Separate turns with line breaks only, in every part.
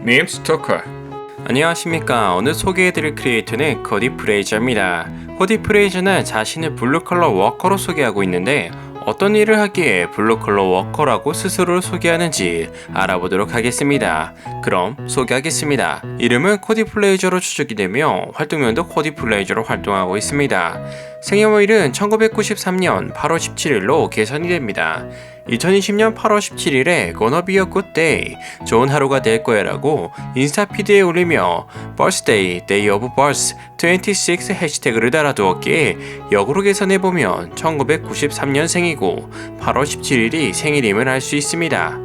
밈 스토커. 안녕하십니까. 오늘 소개해드릴 크리에이터는 코디 프레이저입니다. 코디 프레이저는 자신을 블루컬러 워커로 소개하고 있는데 어떤 일을 하기에 블루컬러 워커라고 스스로를 소개하는지 알아보도록 하겠습니다. 그럼 소개하겠습니다. 이름은 코디 플레이저로 추측이 되며 활동명도 코디 플레이저로 활동하고 있습니다. 생년월일은 1993년 8월 17일로 계산이 됩니다. 2020년 8월 17일에 Gonna be a good day, 좋은 하루가 될 거야 라고 인스타 피드에 올리며 birthday, day of birth 26 해시태그를 달아두었기에 역으로 계산해보면 1993년생이고 8월 17일이 생일임을 알 수 있습니다.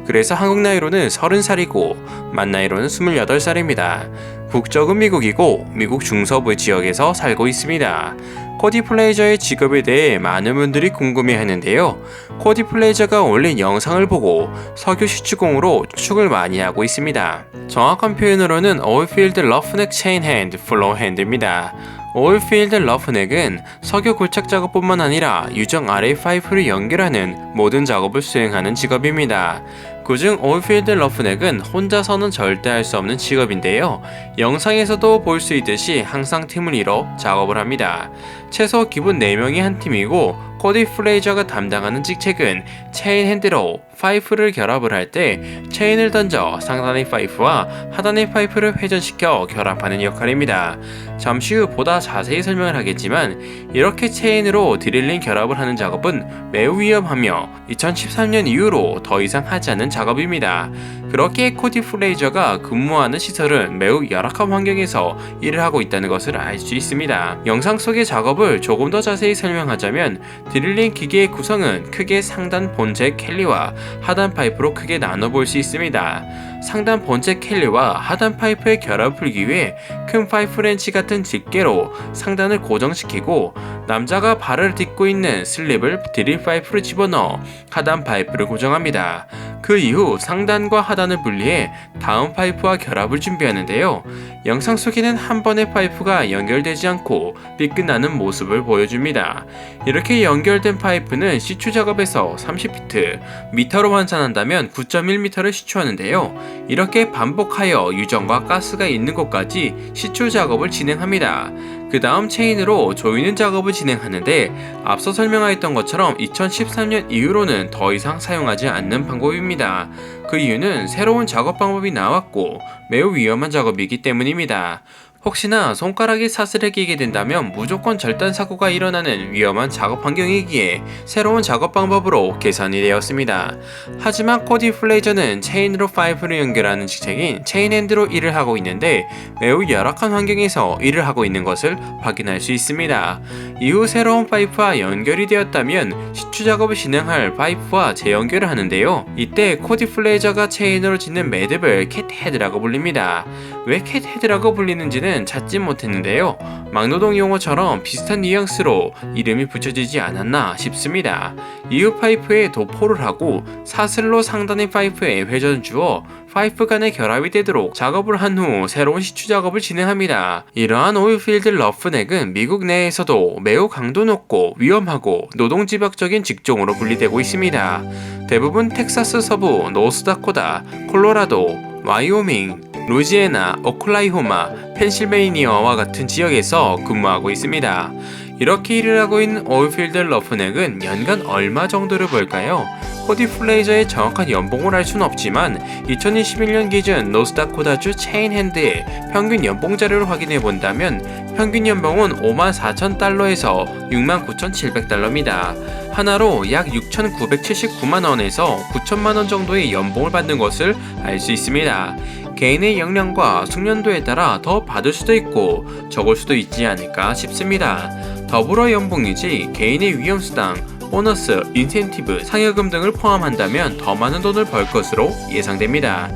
그래서 한국 나이로는 30살이고 만 나이로는 28살입니다. 국적은 미국이고 미국 중서부 지역에서 살고 있습니다. 코디 플레이저의 직업에 대해 많은 분들이 궁금해하는데요. 코디 플레이저가 올린 영상을 보고 석유 시추공으로 추측을 많이 하고 있습니다. 정확한 표현으로는 오일필드 러프넥 체인핸드 플로우핸드입니다. 오일필드 러프넥은 석유 고착 작업뿐만 아니라 유정 RA 파이프를 연결하는 모든 작업을 수행하는 직업입니다. 그중 오일필드 러프넥은 혼자서는 절대 할 수 없는 직업인데요. 영상에서도 볼 수 있듯이 항상 팀을 이뤄 작업을 합니다. 최소 기본 4명이 한 팀이고 코디 플레이저가 담당하는 직책은 체인 핸드로 파이프를 결합을 할 때 체인을 던져 상단의 파이프와 하단의 파이프를 회전시켜 결합하는 역할입니다. 잠시 후 보다 자세히 설명을 하겠지만 이렇게 체인으로 드릴링 결합을 하는 작업은 매우 위험하며 2013년 이후로 더 이상 하지 않는 작업입니다. 그렇게 코디 플레이저가 근무하는 시설은 매우 열악한 환경에서 일을 하고 있다는 것을 알 수 있습니다. 영상 속의 작업을 조금 더 자세히 설명하자면 드릴링 기계의 구성은 크게 상단 본체 캘리와 하단 파이프로 크게 나눠볼 수 있습니다. 상단 본체 캘리와 하단 파이프의 결합을 풀기 위해 큰 파이프 렌치 같은 집게로 상단을 고정시키고 남자가 발을 딛고 있는 슬립을 드릴 파이프로 집어넣어 하단 파이프를 고정합니다. 그 이후 상단과 하단을 분리해 다음 파이프와 결합을 준비하는데요. 영상 속에는 한 번의 파이프가 연결되지 않고 삐끗나는 모습을 보여줍니다. 이렇게 연결된 파이프는 시추 작업에서 30피트, 미터로 환산한다면 9.1m를 시추하는데요. 이렇게 반복하여 유정과 가스가 있는 곳까지 시추 작업을 진행합니다. 그 다음 체인으로 조이는 작업을 진행하는데 앞서 설명하였던 것처럼 2013년 이후로는 더 이상 사용하지 않는 방법입니다. 그 이유는 새로운 작업 방법이 나왔고 매우 위험한 작업이기 때문입니다. 혹시나 손가락이 사슬에 끼게 된다면 무조건 절단 사고가 일어나는 위험한 작업 환경이기에 새로운 작업 방법으로 개선이 되었습니다. 하지만 코디 플레이저는 체인으로 파이프를 연결하는 직책인 체인핸드로 일을 하고 있는데 매우 열악한 환경에서 일을 하고 있는 것을 확인할 수 있습니다. 이후 새로운 파이프와 연결이 되었다면 시추 작업을 진행할 파이프와 재연결을 하는데요. 이때 코디 플레이저가 체인으로 짓는 매듭을 캣헤드라고 불립니다. 왜 캣헤드라고 불리는지는 찾지 못했는데요. 막노동 용어처럼 비슷한 뉘앙스로 이름이 붙여지지 않았나 싶습니다. 이후 파이프에 도포를 하고 사슬로 상단의 파이프에 회전을 주어 파이프 간의 결합이 되도록 작업을 한 후 새로운 시추 작업을 진행합니다. 이러한 오일필드 러프넥은 미국 내에서도 매우 강도 높고 위험하고 노동집약적인 직종으로 분리되고 있습니다. 대부분 텍사스 서부, 노스다코다, 콜로라도, 와이오밍, 루지애나, 오클라호마, 펜실베이니아와 같은 지역에서 근무하고 있습니다. 이렇게 일을 하고 있는 오일필드 러프넥은 연간 얼마 정도를 벌까요? 코디 플레이저의 정확한 연봉을 알 수는 없지만 2021년 기준 노스다코다주 체인핸드의 평균 연봉 자료를 확인해 본다면 평균 연봉은 54,000달러에서 69,700달러입니다. 하나로 약 6,979만원에서 9천만원 정도의 연봉을 받는 것을 알 수 있습니다. 개인의 역량과 숙련도에 따라 더 받을 수도 있고 적을 수도 있지 않을까 싶습니다. 더불어 연봉이지 개인의 위험수당, 보너스, 인센티브, 상여금 등을 포함한다면 더 많은 돈을 벌 것으로 예상됩니다.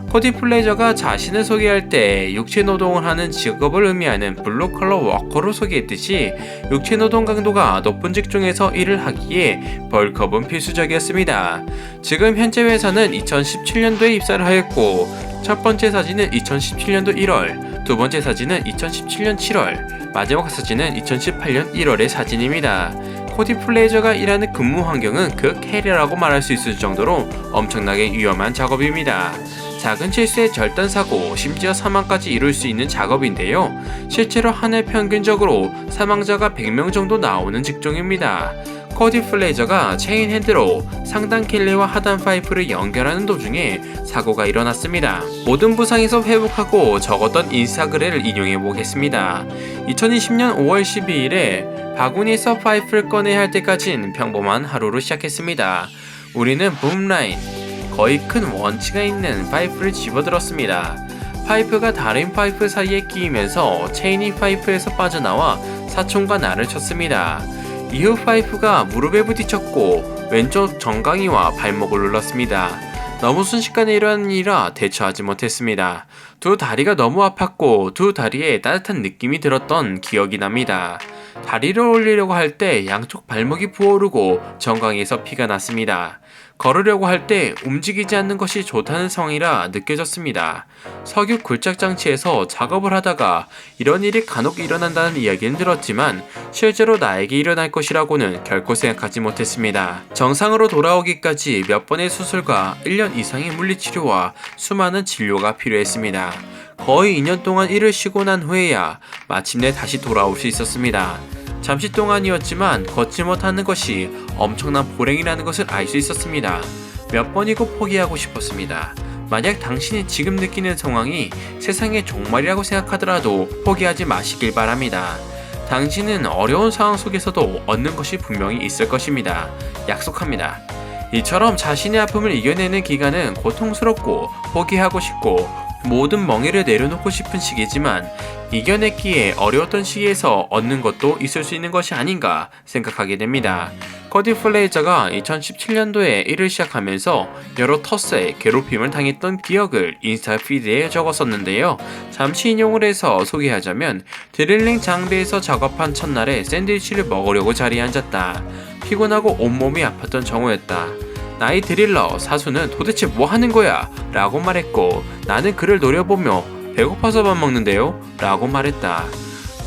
코디 플레이저가 자신을 소개할 때 육체노동을 하는 직업을 의미하는 블루컬러 워커로 소개했듯이 육체노동 강도가 높은 직종에서 일을 하기에 벌크업은 필수적이었습니다. 지금 현재 회사는 2017년도에 입사를 하였고 첫 번째 사진은 2017년도 1월, 두 번째 사진은 2017년 7월, 마지막 사진은 2018년 1월의 사진입니다. 코디 플레이저가 일하는 근무 환경은 그 캐리어라고 말할 수 있을 정도로 엄청나게 위험한 작업입니다. 작은 실수의 절단사고, 심지어 사망까지 이룰 수 있는 작업인데요. 실제로 한 해 평균적으로 사망자가 100명 정도 나오는 직종입니다. 코디 플레이저가 체인 핸드로 상단 킬리와 하단 파이프를 연결하는 도중에 사고가 일어났습니다. 모든 부상에서 회복하고 적었던 인스타그램을 인용해 보겠습니다. 2020년 5월 12일에 바구니에서 파이프를 꺼내야 할 때까진 평범한 하루로 시작했습니다. 우리는 붐라인, 거의 큰 원치가 있는 파이프를 집어들었습니다. 파이프가 다른 파이프 사이에 끼이면서 체인이 파이프에서 빠져나와 사총과 나를 쳤습니다. 이후 파이프가 무릎에 부딪혔고 왼쪽 정강이와 발목을 눌렀습니다. 너무 순식간에 일어난 일이라 대처하지 못했습니다. 두 다리가 너무 아팠고 두 다리에 따뜻한 느낌이 들었던 기억이 납니다. 다리를 올리려고 할 때 양쪽 발목이 부어오르고 정강이에서 피가 났습니다. 걸으려고 할 때 움직이지 않는 것이 좋다는 상황이라 느껴졌습니다. 석유 굴착 장치에서 작업을 하다가 이런 일이 간혹 일어난다는 이야기는 들었지만 실제로 나에게 일어날 것이라고는 결코 생각하지 못했습니다. 정상으로 돌아오기까지 몇 번의 수술과 1년 이상의 물리치료와 수많은 진료가 필요했습니다. 거의 2년 동안 일을 쉬고 난 후에야 마침내 다시 돌아올 수 있었습니다. 잠시 동안이었지만 걷지 못하는 것이 엄청난 불행이라는 것을 알 수 있었습니다. 몇 번이고 포기하고 싶었습니다. 만약 당신이 지금 느끼는 상황이 세상의 종말이라고 생각하더라도 포기하지 마시길 바랍니다. 당신은 어려운 상황 속에서도 얻는 것이 분명히 있을 것입니다. 약속합니다. 이처럼 자신의 아픔을 이겨내는 기간은 고통스럽고 포기하고 싶고 모든 멍에를 내려놓고 싶은 시기지만 이겨냈기에 어려웠던 시기에서 얻는 것도 있을 수 있는 것이 아닌가 생각하게 됩니다. 코디 플레이저가 2017년도에 일을 시작하면서 여러 터스에 괴롭힘을 당했던 기억을 인스타 피드에 적었었는데요. 잠시 인용을 해서 소개하자면 드릴링 장비에서 작업한 첫날에 샌드위치를 먹으려고 자리에 앉았다. 피곤하고 온몸이 아팠던 정오였다. 나의 드릴러 사수는 도대체 뭐 하는 거야? 라고 말했고 나는 그를 노려보며 배고파서 밥 먹는데요? 라고 말했다.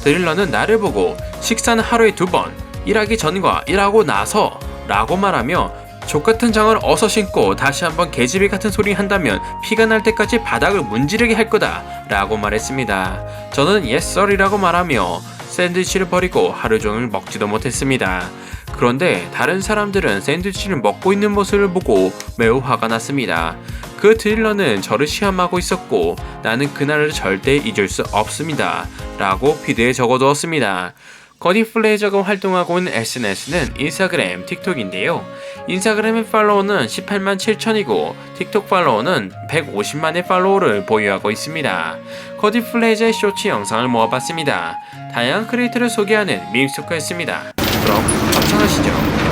드릴러는 나를 보고 식사는 하루에 2번, 일하기 전과 일하고 나서 라고 말하며 족같은 장을 어서 신고 다시 한번 개집애 같은 소리 한다면 피가 날 때까지 바닥을 문지르게 할 거다 라고 말했습니다. 저는 yes sir 이라고 말하며 샌드위치를 버리고 하루 종일 먹지도 못했습니다. 그런데 다른 사람들은 샌드위치를 먹고 있는 모습을 보고 매우 화가 났습니다. 그 드릴러는 저를 시험하고 있었고 나는 그날을 절대 잊을 수 없습니다. 라고 피드에 적어두었습니다. 코디 플레이저가 활동하고 있는 SNS는 인스타그램, 틱톡인데요. 인스타그램의 팔로워는 18만 7천이고 틱톡 팔로워는 150만의 팔로워를 보유하고 있습니다. 코디 플레이저의 쇼츠 영상을 모아봤습니다. 다양한 크리에이터를 소개하는 밈스토커였습니다. 그럼 감상하시죠.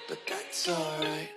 But that's alright.